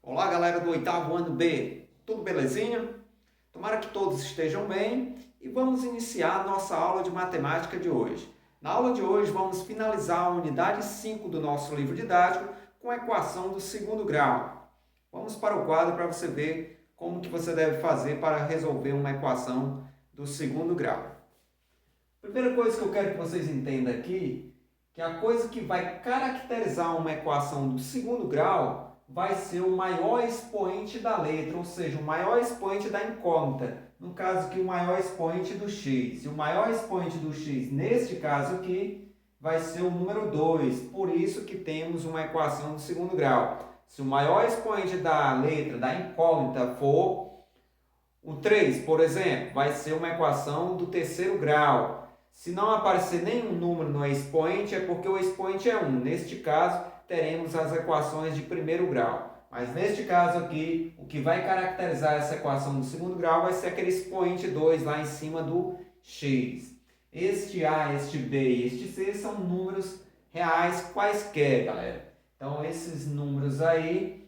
Olá, galera do oitavo ano B, tudo belezinha? Tomara que todos estejam bem e vamos iniciar a nossa aula de matemática de hoje. Na aula de hoje vamos finalizar a unidade 5 do nosso livro didático com a equação do segundo grau. Vamos para o quadro para você ver como que você deve fazer para resolver uma equação do segundo grau. Primeira coisa que eu quero que vocês entendam aqui, que a coisa que vai caracterizar uma equação do segundo grau vai ser o maior expoente da letra, ou seja, o maior expoente da incógnita. No caso aqui, o maior expoente do x. E o maior expoente do x, neste caso aqui, vai ser o número 2. Por isso que temos uma equação do segundo grau. Se o maior expoente da letra, da incógnita, for o 3, por exemplo, vai ser uma equação do terceiro grau. Se não aparecer nenhum número no expoente, é porque o expoente é 1. Neste caso, teremos as equações de primeiro grau. Mas neste caso aqui, o que vai caracterizar essa equação do segundo grau vai ser aquele expoente 2 lá em cima do x. Este A, este B e este C são números reais quaisquer, galera. Então, esses números aí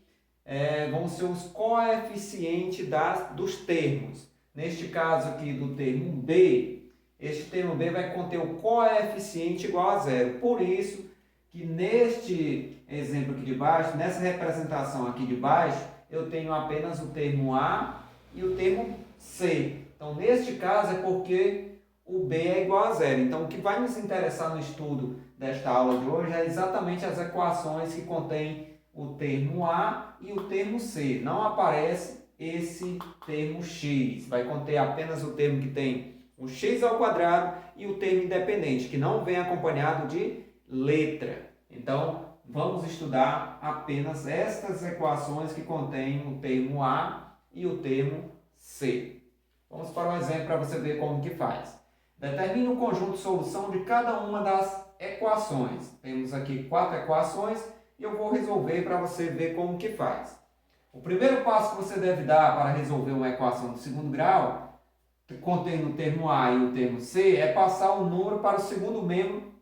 vão ser os coeficientes dos termos. Neste caso aqui do termo B, este termo B vai conter o coeficiente igual a zero. Por isso que neste exemplo aqui de baixo, nessa representação aqui de baixo, eu tenho apenas o termo A e o termo C. Então, neste caso, é porque o B é igual a zero. Então, o que vai nos interessar no estudo desta aula de hoje é exatamente as equações que contêm o termo A e o termo C. Não aparece esse termo x. Vai conter apenas o termo que tem o x ao quadrado e o termo independente, que não vem acompanhado de letra. Então, vamos estudar apenas estas equações que contêm o termo A e o termo C. Vamos para um exemplo para você ver como que faz. Determine o conjunto de solução de cada uma das equações. Temos aqui 4 equações e eu vou resolver para você ver como que faz. O primeiro passo que você deve dar para resolver uma equação do segundo grau, contendo o termo A e o termo C, é passar o número para o segundo membro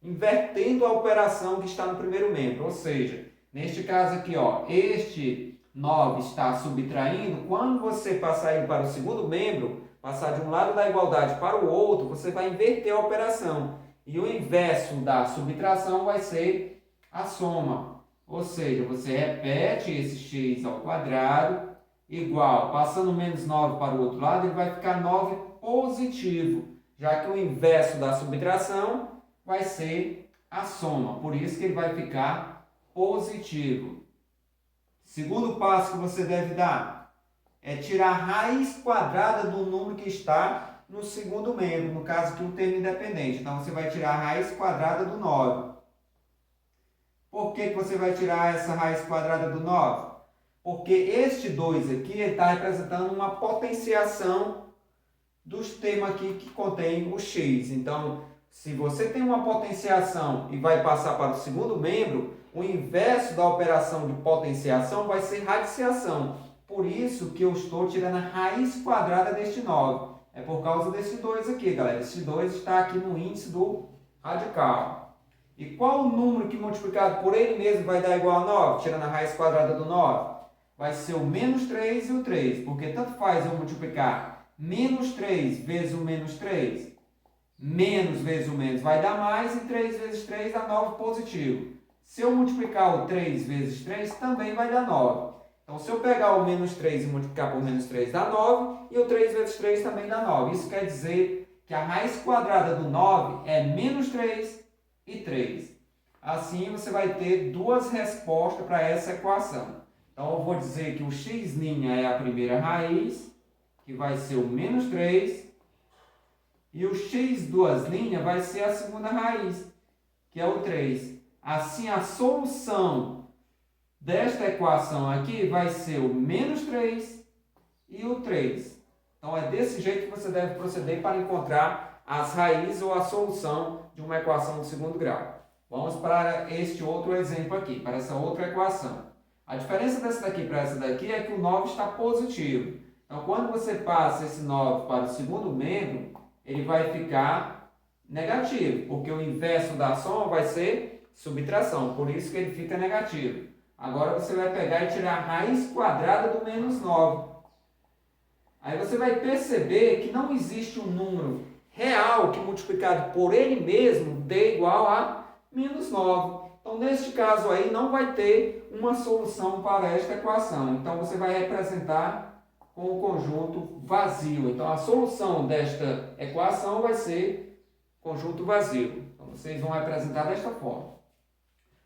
invertendo a operação que está no primeiro membro. Ou seja, neste caso aqui, este 9 está subtraindo. Quando você passar ele para o segundo membro, passar de um lado da igualdade para o outro, você vai inverter a operação. E o inverso da subtração vai ser a soma. Ou seja, você repete esse x ao quadrado igual, passando menos 9 para o outro lado, ele vai ficar 9 positivo, já que o inverso da subtração vai ser a soma. Por isso que ele vai ficar positivo. Segundo passo que você deve dar é tirar a raiz quadrada do número que está no segundo membro, no caso aqui o termo independente. Então, você vai tirar a raiz quadrada do 9. Por que você vai tirar essa raiz quadrada do 9? Porque este 2 aqui está representando uma potenciação dos termos aqui que contém o x. Então, se você tem uma potenciação e vai passar para o segundo membro, o inverso da operação de potenciação vai ser radiciação. Por isso que eu estou tirando a raiz quadrada deste 9. É por causa desse 2 aqui, galera. Esse 2 está aqui no índice do radical. E qual o número que multiplicado por ele mesmo vai dar igual a 9? Tirando a raiz quadrada do 9. Vai ser o menos 3 e o 3. Porque tanto faz eu multiplicar menos 3 vezes o menos 3. Menos vezes o menos vai dar mais, e 3 vezes 3 dá 9 positivo. Se eu multiplicar o 3 vezes 3, também vai dar 9. Então, se eu pegar o menos 3 e multiplicar por menos 3, dá 9, e o 3 vezes 3 também dá 9. Isso quer dizer que a raiz quadrada do 9 é menos 3 e 3. Assim, você vai ter duas respostas para essa equação. Então, eu vou dizer que o x' é a primeira raiz, que vai ser o menos 3, e o x duas linhas vai ser a segunda raiz, que é o 3. Assim, a solução desta equação aqui vai ser o menos 3 e o 3. Então, é desse jeito que você deve proceder para encontrar as raízes ou a solução de uma equação do segundo grau. Vamos para este outro exemplo aqui, para essa outra equação. A diferença dessa daqui para essa daqui é que o 9 está positivo. Então, quando você passa esse 9 para o segundo membro, ele vai ficar negativo, porque o inverso da soma vai ser subtração, por isso que ele fica negativo. Agora você vai pegar e tirar a raiz quadrada do menos 9. Aí você vai perceber que não existe um número real que multiplicado por ele mesmo dê igual a menos 9. Então, neste caso aí, não vai ter uma solução para esta equação. Então, você vai representar com o conjunto vazio. Então, a solução desta equação vai ser conjunto vazio. Então, vocês vão representar desta forma.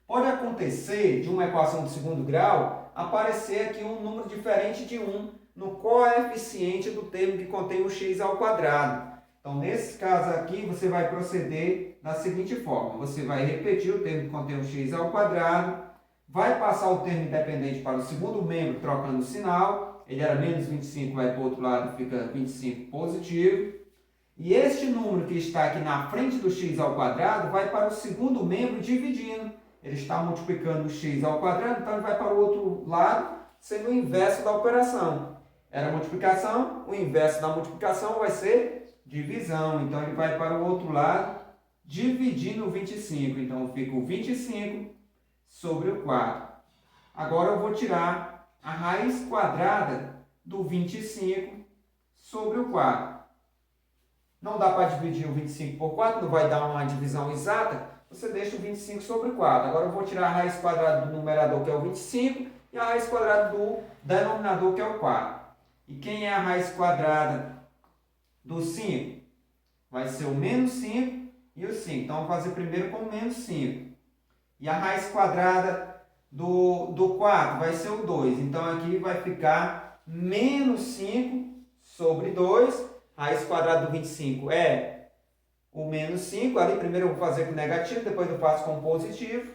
Pode acontecer de uma equação de segundo grau aparecer aqui um número diferente de 1 no coeficiente do termo que contém o x ao quadrado. Então, nesse caso aqui, você vai proceder da seguinte forma. Você vai repetir o termo que contém o x ao quadrado, vai passar o termo independente para o segundo membro, trocando o sinal. Ele era menos 25, vai para o outro lado, fica 25 positivo. E este número que está aqui na frente do x ao quadrado vai para o segundo membro dividindo. Ele está multiplicando o x ao quadrado, então ele vai para o outro lado, sendo o inverso da operação. Era multiplicação, o inverso da multiplicação vai ser divisão. Então, ele vai para o outro lado, dividindo o 25. Então, fica o 25 sobre o 4. Agora, eu vou tirar a raiz quadrada do 25 sobre o 4. Não dá para dividir o 25 por 4, não vai dar uma divisão exata. Você deixa o 25 sobre 4. Agora, eu vou tirar a raiz quadrada do numerador, que é o 25, e a raiz quadrada do denominador, que é o 4. E quem é a raiz quadrada do 5? Vai ser o menos 5 e o 5. Então, vamos fazer primeiro com o menos 5. E a raiz quadrada do 4 vai ser o 2. Então, aqui vai ficar menos 5 sobre 2. Raiz quadrada do 25 é o menos 5. Ali, primeiro eu vou fazer com negativo, depois eu faço com positivo.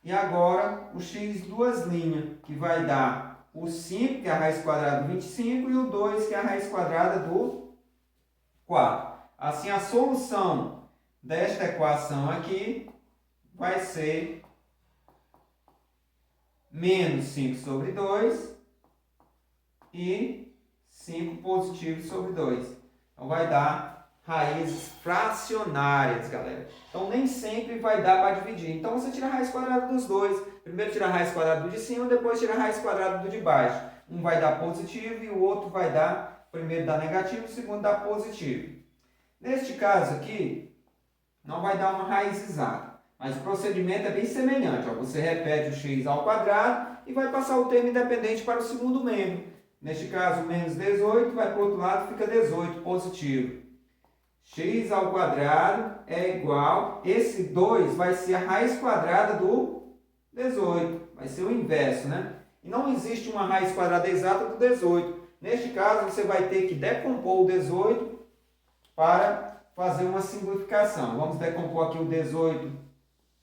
E agora, o x duas linhas, que vai dar o 5, que é a raiz quadrada do 25, e o 2, que é a raiz quadrada do 4. Assim, a solução desta equação aqui vai ser menos 5 sobre 2 e 5 positivo sobre 2. Então, vai dar raízes fracionárias, galera. Então, nem sempre vai dar para dividir. Então, você tira a raiz quadrada dos dois. Primeiro tira a raiz quadrada do de cima, depois tira a raiz quadrada do de baixo. Um vai dar positivo e o outro vai dar, primeiro dá negativo, o segundo dá positivo. Neste caso aqui, não vai dar uma raiz exata, mas o procedimento é bem semelhante. Ó. Você repete o x ao quadrado e vai passar o termo independente para o segundo membro. Neste caso, menos 18, vai para o outro lado, fica 18 positivo. X ao quadrado é igual, esse 2 vai ser a raiz quadrada do 18, vai ser o inverso, né? E não existe uma raiz quadrada exata do 18. Neste caso, você vai ter que decompor o 18 para fazer uma simplificação. Vamos decompor aqui o 18,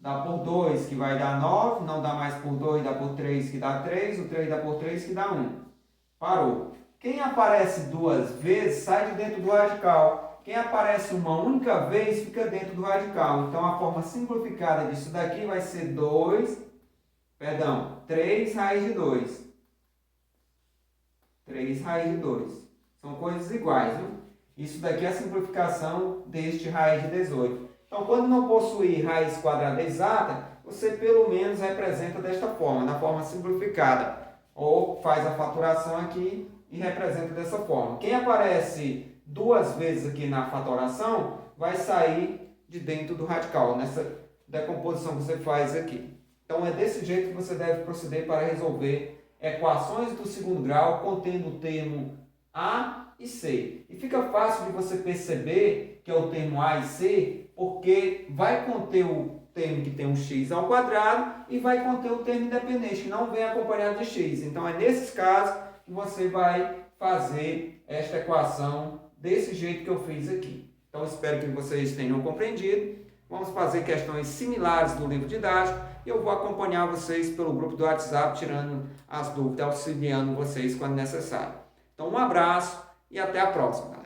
dá por 2, que vai dar 9, não dá mais por 2, dá por 3, que dá 3, o 3 dá por 3, que dá 1. Parou. Quem aparece duas vezes, sai de dentro do radical. Quem aparece uma única vez, fica dentro do radical. Então, a forma simplificada disso daqui vai ser 3 raiz de 2. 3 raiz de 2. São coisas iguais, viu? Isso daqui é a simplificação deste raiz de 18. Então, quando não possuir raiz quadrada exata, você pelo menos representa desta forma, na forma simplificada. Ou faz a faturação aqui e representa dessa forma. Quem aparece duas vezes aqui na fatoração vai sair de dentro do radical, nessa decomposição que você faz aqui. Então, é desse jeito que você deve proceder para resolver equações do segundo grau contendo o termo A e C. E fica fácil de você perceber que é o termo A e C, porque vai conter o termo que tem um x ao quadrado e vai conter o termo independente, que não vem acompanhado de x. Então, é nesses casos que você vai fazer esta equação desse jeito que eu fiz aqui. Então, espero que vocês tenham compreendido. Vamos fazer questões similares do livro didático e eu vou acompanhar vocês pelo grupo do WhatsApp, tirando as dúvidas, auxiliando vocês quando necessário. Então, um abraço e até a próxima, galera.